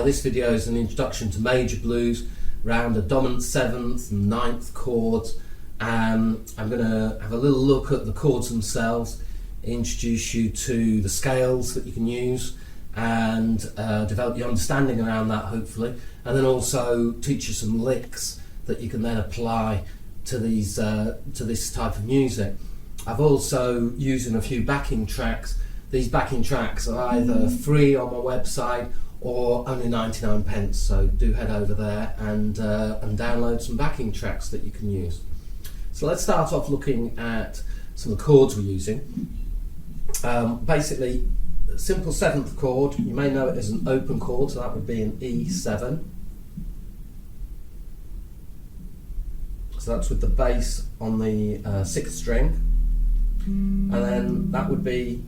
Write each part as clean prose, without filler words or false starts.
this video is an introduction to major blues around the dominant 7th and 9th chords. I'm going to have a little look at the chords themselves, introduce you to the scales that you can use, and develop your understanding around that, hopefully, and then also teach you some licks that you can then apply to these to this type of music. I've also used a few backing tracks. These backing tracks are either free on my website or only 99 pence, so do head over there and download some backing tracks that you can use. So let's start off looking at some of the chords we're using. Basically, simple 7th chord, you may know it as an open chord, so that would be an E7. So that's with the bass on the 6th string, and then that would be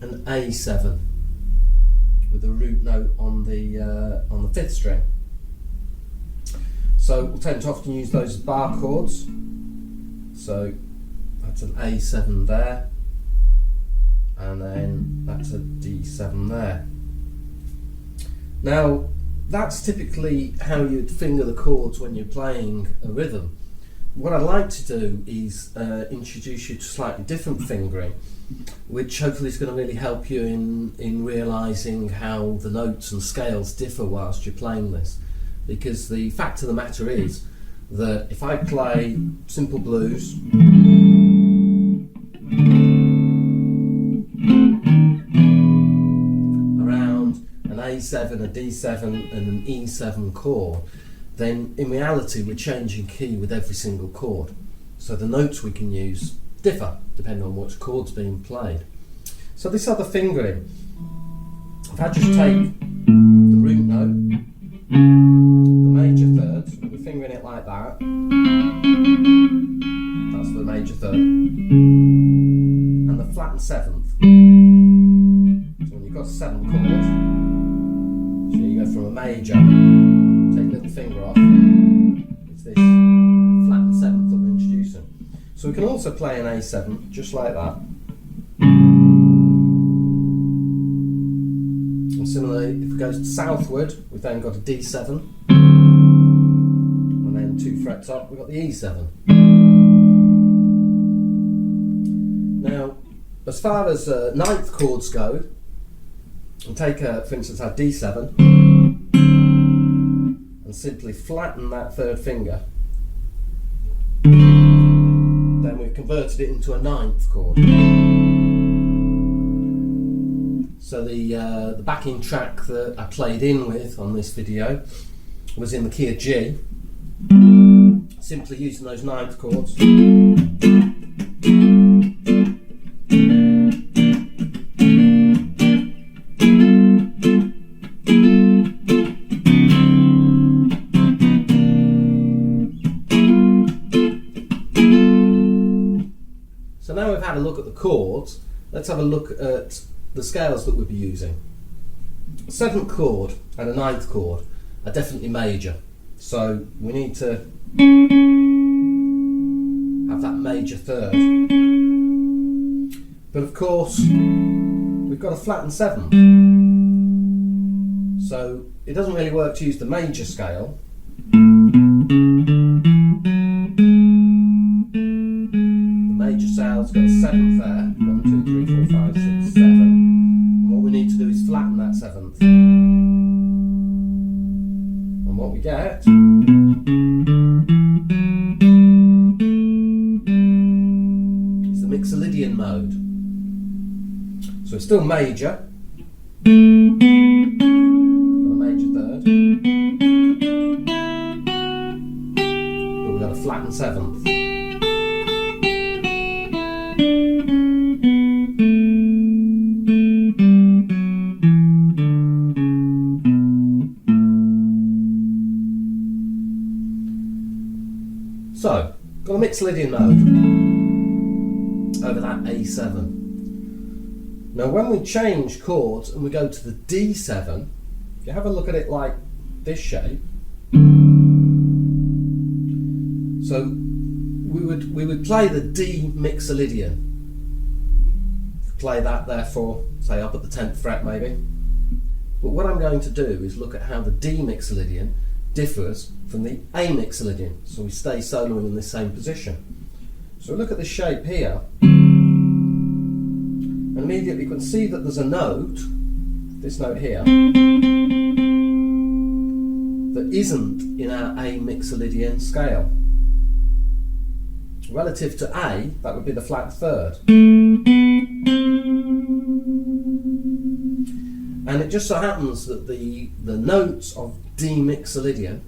an A7 with a root note on the 5th string. So we'll tend to often use those as bar chords. So that's an A7 there, and then that's a D7 there. Now that's typically how you'd finger the chords when you're playing a rhythm. What I'd like to do is introduce you to slightly different fingering, which hopefully is going to really help you in realising how the notes and scales differ whilst you're playing this. Because the fact of the matter is that if I play simple blues, around an A7, a D7 and an E7 chord, then in reality we're changing key with every single chord. So the notes we can use differ depending on which chord's being played. So this other fingering, if I just take the root note, the major third, so we're fingering it like that, that's the major third, and the flattened 7th. So when you've got 7 chords, so you go from a major, take a little finger off, it's this flattened 7th that we're introducing. So we can also play an A7 just like that. And similarly, if it goes southward, we've then got a D7, and then 2 frets up, we've got the E7. Now, as far as 9th chords go, and take, for instance, our D7, and simply flatten that 3rd finger, then we've converted it into a 9th chord. So the backing track that I played in with on this video was in the key of G, simply using those 9th chords. So now we've had a look at the chords, let's have a look at the scales that we'll be using. A 7th chord and a 9th chord are definitely major, so we need to have that major third. But of course, we've got a flattened 7th, so it doesn't really work to use the major scale. Major scale's got a 7th there, 1, 2, 3, 4, 5, 6, 7. And what we need to do is flatten that 7th. And what we get is the Mixolydian mode. So it's still major, got a major third, but we've got a flattened 7th. So, got a Mixolydian mode over that A7. Now when we change chords and we go to the D7, if you have a look at it like this shape, so we would play the D Mixolydian. Play that therefore, say up at the 10th fret maybe. But what I'm going to do is look at how the D Mixolydian differs from the A Mixolydian, so we stay soloing in the same position. So look at this shape here, and immediately you can see that there's a note, this note here, that isn't in our A Mixolydian scale. Relative to A, that would be the flat third. And it just so happens that the notes of D Mixolydian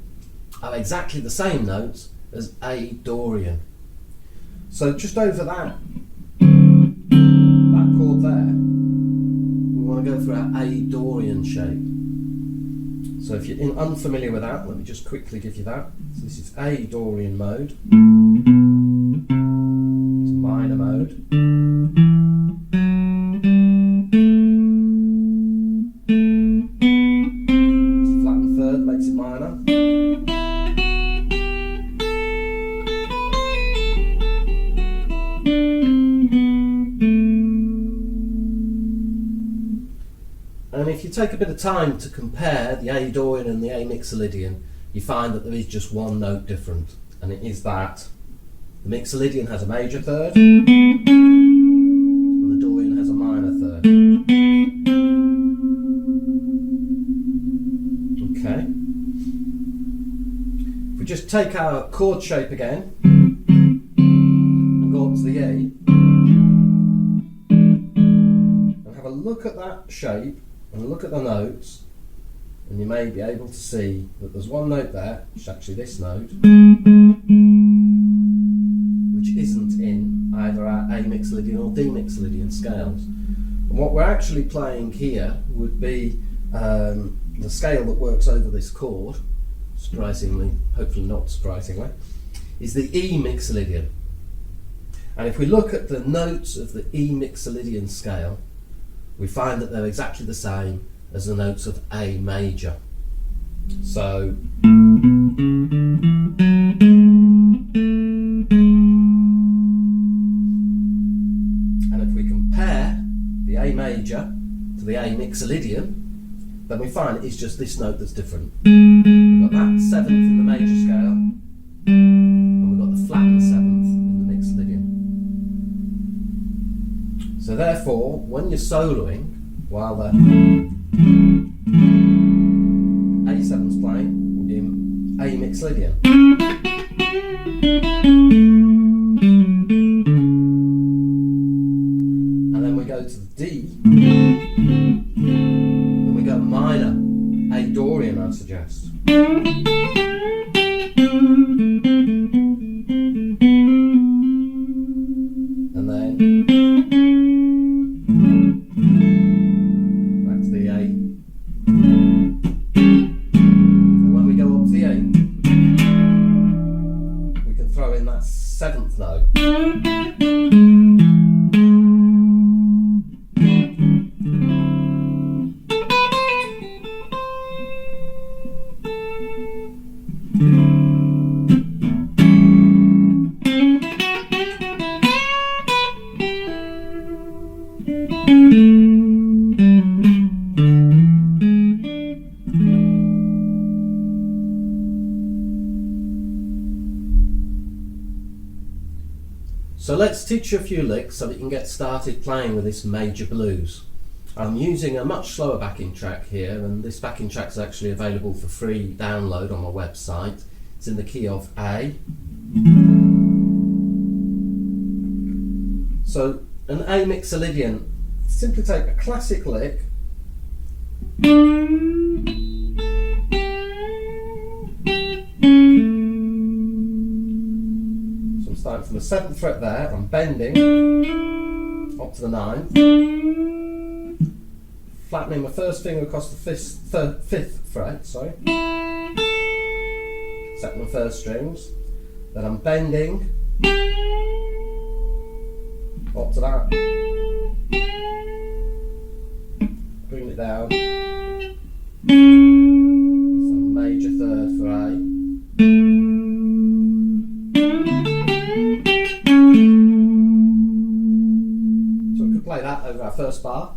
are exactly the same notes as A Dorian. So just over that chord there, we want to go for our A Dorian shape. So if you're unfamiliar with that, let me just quickly give you that. So this is A Dorian mode. It's minor mode. Flattened third makes it minor. And if you take a bit of time to compare the A Dorian and the A Mixolydian, you find that there is just one note different, and it is that the Mixolydian has a major third and the Dorian has a minor third. Okay. If we just take our chord shape again and go up to the E and have a look at that shape and look at the notes, and you may be able to see that there's one note there, which is actually this note, which isn't in either our A Mixolydian or D Mixolydian scales. And what we're actually playing here would be the scale that works over this chord, surprisingly, hopefully not surprisingly, is the E Mixolydian. And if we look at the notes of the E Mixolydian scale, we find that they're exactly the same as the notes of A major. So and if we compare the A major to the A Mixolydian, then we find it's just this note that's different. We've got that seventh in the major scale, and we've got the flattened seventh in the Mixolydian. So therefore, when you're soloing, while the A7's playing, we'll be in A Mixolydian. And then we go to the D, and we go minor, A Dorian, I'd suggest. And then back to the A. So when we go up to the A, we can throw in that seventh note. So let's teach you a few licks so that you can get started playing with this major blues. I'm using a much slower backing track here, and this backing track is actually available for free download on my website. It's in the key of A. So an A Mixolydian, simply take a classic lick, starting from the 7th fret there, I'm bending up to the 9th, flattening my first finger across the 5th fret, set my first strings, then I'm bending up to that, bring it down, some major third for A. Play that over our first bar.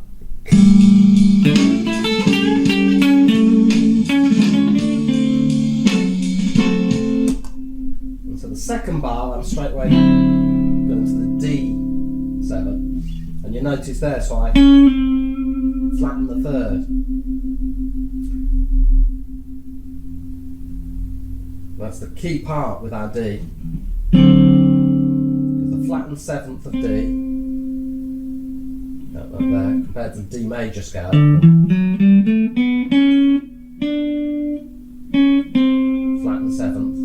second bar, I'm straight away going to the D7, and you notice there, so I flatten the third. That's the key part with our D, because the flattened seventh of D, up there, compared to the D major scale, flattened seventh,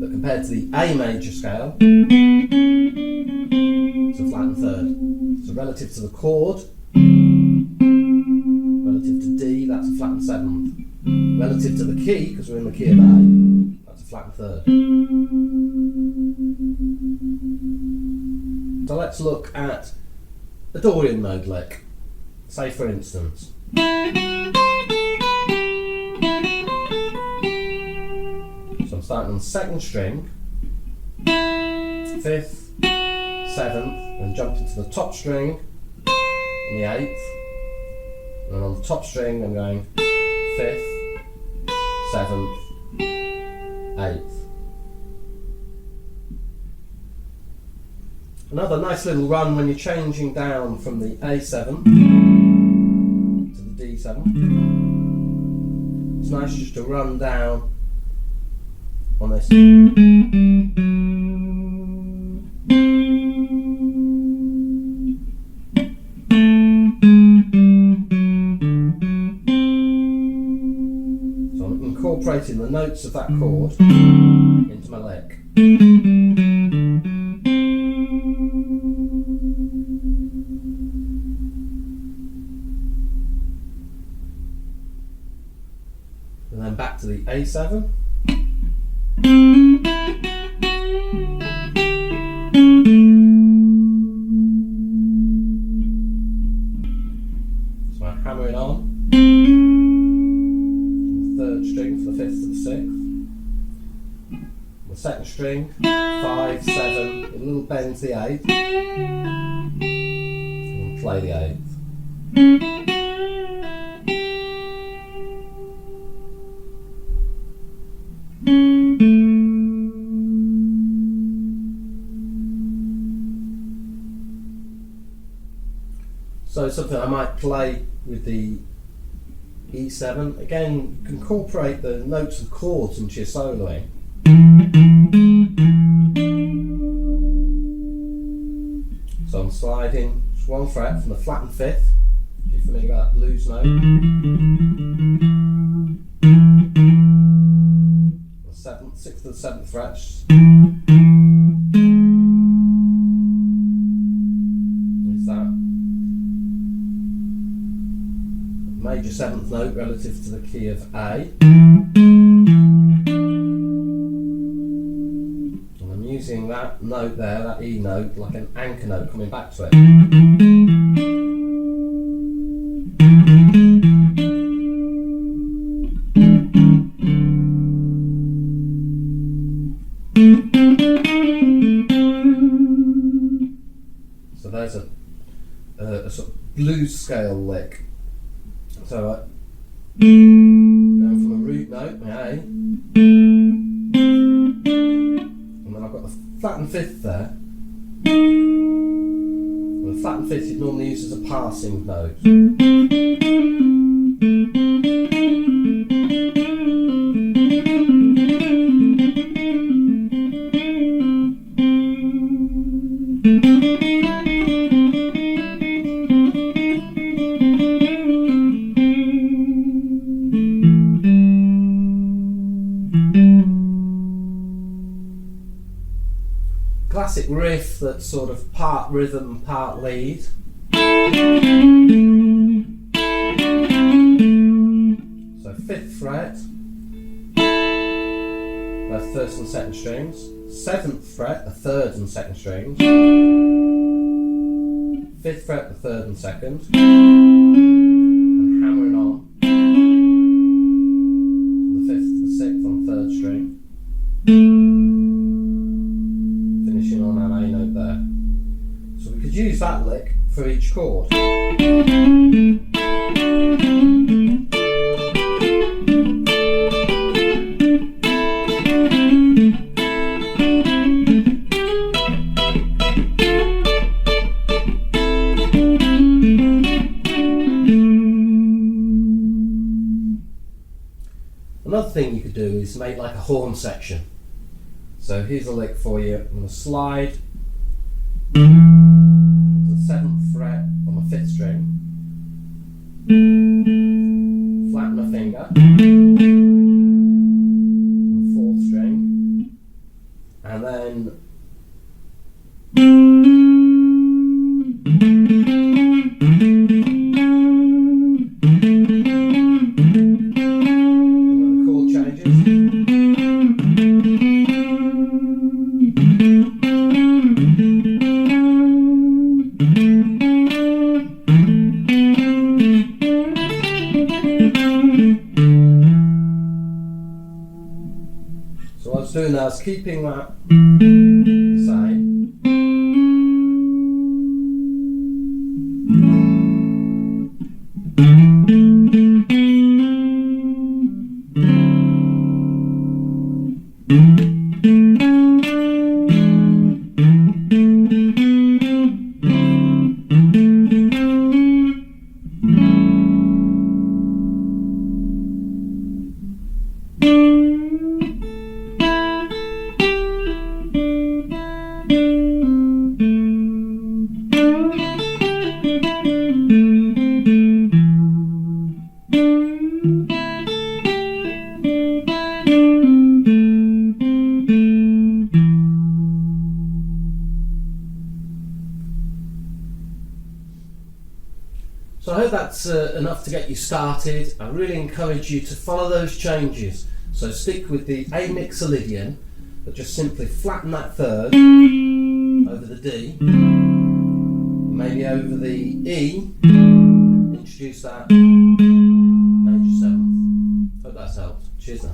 but compared to the A major scale, it's a flattened third. So relative to the chord, relative to D, that's a flattened seventh. Relative to the key, because we're in the key of A, that's a flattened third. So let's look at a Dorian mode lick. Say for instance, so I'm starting on the second string, fifth, seventh, and jumping to the top string on the eighth, and then on the top string I'm going fifth, seventh, eighth. Another nice little run when you're changing down from the A7 to the D7. It's nice just to run down on this. So I'm incorporating the notes of that chord into my lick. And then back to the A7. So I hammer it on from the third string for the fifth to the sixth. The second string, 5, 7, a little bend to the eighth, and play the eighth. So something I might play with the E7. Again, you can incorporate the notes and chords into your soloing. So I'm sliding just one fret from the flattened fifth, if you're familiar with that blues note. The seventh, sixth and seventh frets. Is that major seventh note relative to the key of A. And I'm using that note there, that E note, like an anchor note coming back to it. So there's a sort of blues scale lick. So going from a root note, my A, and then I've got the flattened fifth there. And the flattened fifth you'd normally use as a passing note. Classic riff that's sort of part rhythm, part lead. So fifth fret, both first and second strings. Seventh fret, the third and second strings. Fifth fret, the third and second. And hammering on. The fifth to the sixth on third string. Finishing on an A note there. So we could use that lick for each chord. thing you could do is make like a horn section. So here's a lick for you. I'm going to slide to the 7th fret on the 5th string, flatten my finger on the 4th string, and then the chord changes. So what I was doing now is keeping that the same. So I hope that's enough to get you started. I really encourage you to follow those changes. So stick with the A Mixolydian, but just simply flatten that 3rd over the D, maybe over the E, introduce that major 7th. Hope that's helped. Cheers now.